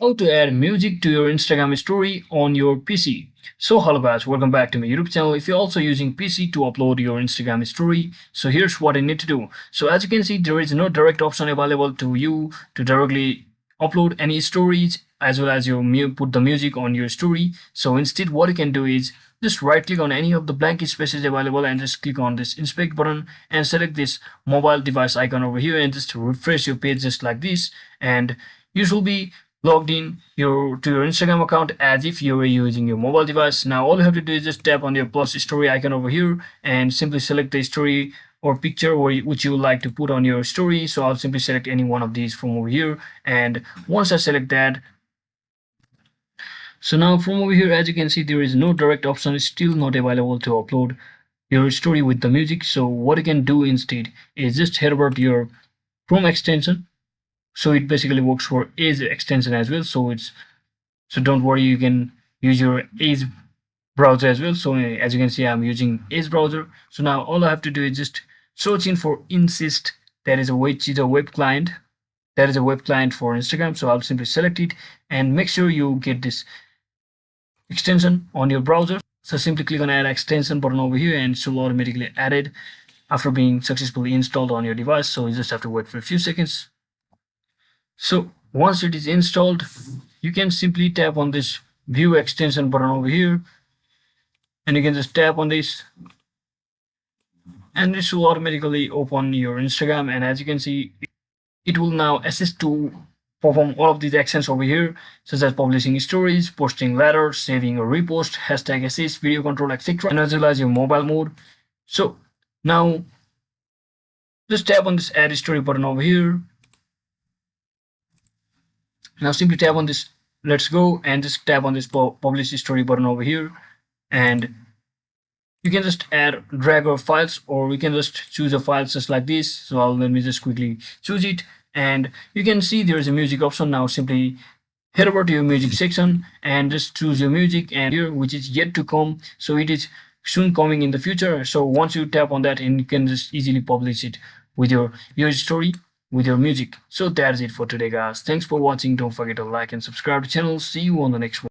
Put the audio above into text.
How to add music to your Instagram story on your PC. So hello guys, welcome back to my YouTube channel. If you're also using PC to upload your Instagram story, so here's what you need to do. So as you can see, there is no direct option available to you to directly upload any stories as well as put the music on your story. So instead what you can do is just right click on any of the blank spaces available and just click on this inspect button and select this mobile device icon over here and just refresh your page just like this, and you should be logged in to your Instagram account as if you were using your mobile device. Now all you have to do is just tap on your plus story icon over here and simply select the story or picture which you would like to put on your story. So I'll simply select any one of these from over here, and once I select that, so now from over here, as you can see, there is no direct option. It's still not available to upload your story with the music. So what you can do instead is just head over to your Chrome extension. So it basically works for Edge extension as well. So don't worry, you can use your Edge browser as well. So as you can see, I'm using Edge browser. So now all I have to do is just search in for Insist. That is a web client. That is a web client for Instagram. So I'll simply select it and make sure you get this extension on your browser. So simply click on add extension button over here and it will automatically added after being successfully installed on your device. So you just have to wait for a few seconds. So once it is installed, you can simply tap on this view extension button over here and you can just tap on this and this will automatically open your Instagram, and as you can see, it will now assist to perform all of these actions over here, such as publishing stories, posting letters, saving a repost, hashtag assist, video control, etc., and as well as your mobile mode. So now just tap on this add story button over here. Now simply tap on this let's go and just tap on this publish story button over here, and you can just add drag our files, or we can just choose a file just like this. So let me just quickly choose it, and you can see there is a music option. Now simply head over to your music section and just choose your music, and here which is yet to come, so it is soon coming in the future. So once you tap on that, and you can just easily publish it with your story with your music. So that's it for today guys. Thanks for watching. Don't forget to like and subscribe to the channel. See you on the next one.